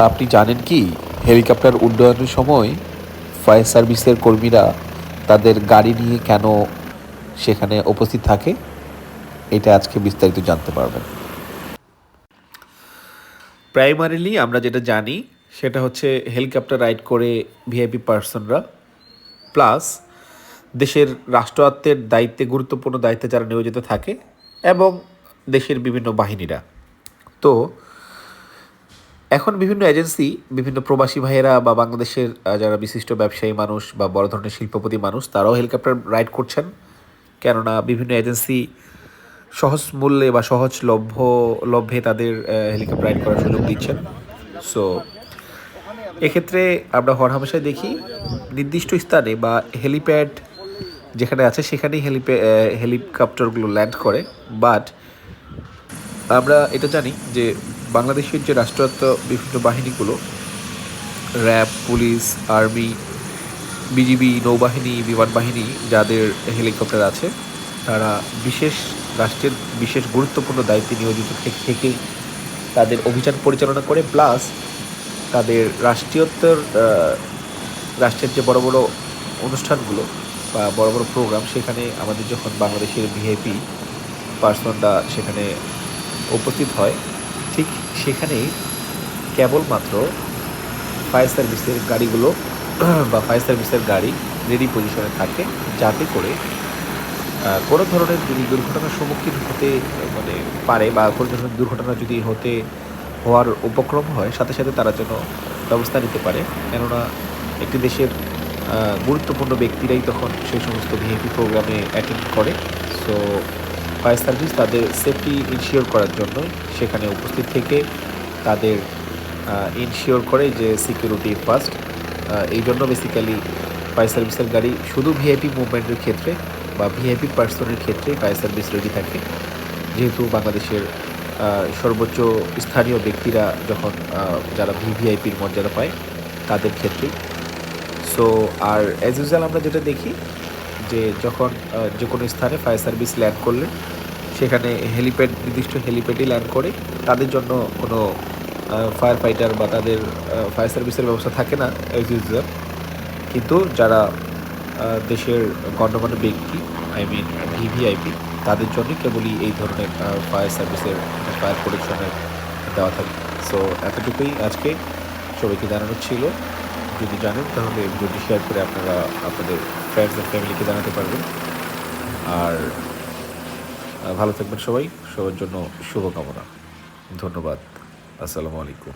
আপনি জানেন কি হেলিকপ্টার উড্ডয়নের সময় ফায়ার সার্ভিসের কর্মীরা তাদের গাড়ি নিয়ে কেন সেখানে উপস্থিত থাকে? এটা আজকে বিস্তারিত জানতে পারবেন। প্রাইমারিলি আমরা যেটা জানি সেটা হচ্ছে হেলিকপ্টার রাইড করে ভিআইপি পার্সনরা, প্লাস দেশের রাষ্ট্রায়ত্তের দায়িত্বে গুরুত্বপূর্ণ দায়িত্বে যারা নিয়োজিত থাকে এবং দেশের বিভিন্ন বাহিনীরা। তো এখন বিভিন্ন এজেন্সি, বিভিন্ন প্রবাসী ভাইয়েরা বা বাংলাদেশের যারা বিশিষ্ট ব্যবসায়ী মানুষ বা বড় ধরনের শিল্পপতি মানুষ তারাও হেলিকপ্টার রাইড করছেন, কেননা বিভিন্ন এজেন্সি সহজ মূল্যে বা লভ্যে তাদের হেলিকপ্টার রাইড করার সুযোগ দিচ্ছেন। সো এক্ষেত্রে আমরা হরহামেশাই দেখি নির্দিষ্ট স্থানে বা হেলিপ্যাড যেখানে আছে সেখানেই হেলিকপ্টারগুলো ল্যান্ড করে। বাট আমরা এটা জানি যে বাংলাদেশের যে রাষ্ট্রায়ত্ত বিভিন্ন বাহিনীগুলো, র্যাব, পুলিশ, আর্মি, বিজিবি, নৌবাহিনী, বিমান বাহিনী, যাদের হেলিকপ্টার আছে তারা রাষ্ট্রের বিশেষ গুরুত্বপূর্ণ দায়িত্বে নিয়োজিত থেকেই তাদের অভিযান পরিচালনা করে, প্লাস তাদের রাষ্ট্রের যে বড় বড় অনুষ্ঠানগুলো বা বড় বড় প্রোগ্রাম, সেখানে আমাদের যখন বাংলাদেশের ভিআইপি পার্সনরা সেখানে উপস্থিত হয়, ঠিক সেখানেই কেবলমাত্র ফায়ার সার্ভিসের গাড়িগুলো বা ফায়ার সার্ভিসের গাড়ি রেডি পজিশনে থাকে, যাতে করে কোনো ধরনের যদি দুর্ঘটনার সম্মুখীন হতে মানে পারে বা কোনো ধরনের দুর্ঘটনা যদি হওয়ার উপক্রম হয়, সাথে সাথে তারা যেন ব্যবস্থা নিতে পারে। কেননা একটি দেশের গুরুত্বপূর্ণ ব্যক্তিরাই তখন সেই সমস্ত ভিআইপি প্রোগ্রামে অ্যাটেন্ড করে। সো ফায়ার সার্ভিস তাদের সেফটি ইনশিওর করার জন্য সেখানে উপস্থিত থেকে তাদের ইনশিওর করে যে সিকিউরিটি ফার্স্ট। এই জন্য বেসিক্যালি ফায়ার সার্ভিসের গাড়ি শুধু ভিআইপি মুভমেন্টের ক্ষেত্রে বা ভিআইপি পার্সনের ক্ষেত্রে ফায়ার সার্ভিস রেডি থাকে, যেহেতু বাংলাদেশের সর্বোচ্চ স্থানীয় ব্যক্তিরা যখন যারা ভিভিআইপির মর্যাদা পায় তাদের ক্ষেত্রে। সো আর অ্যাজ ইউজুয়াল আমরা যেটা দেখি যে যখন যে কোনো স্থানে ফায়ার সার্ভিস ল্যান্ড করলে সেখানে নির্দিষ্ট হেলিপ্যাডই ল্যান্ড করে, তাদের জন্য কোনো ফায়ার ফাইটার বা তাদের ফায়ার সার্ভিসের ব্যবস্থা থাকে না অ্যাজ ইউজুয়াল। কিন্তু যারা দেশের গণ্যমান্য ব্যক্তি, আই মিন ভিভিআইপি, তাদের জন্য কেবলই এই ধরনের ফায়ার সার্ভিসের ফায়ার প্রোটেকশনের দেওয়া থাকে। সো এতটুকুই আজকে সবাইকে জানানোর ছিল। যদি জানেন তাহলে ভিডিওটি শেয়ার করে আপনারা আপনাদের ফ্রেন্ডস অ্যান্ড ফ্যামিলিকে জানাতে পারবেন। আর ভালো থাকবেন সবাই, সবার জন্য শুভকামনা। ধন্যবাদ। আসসালামু আলাইকুম।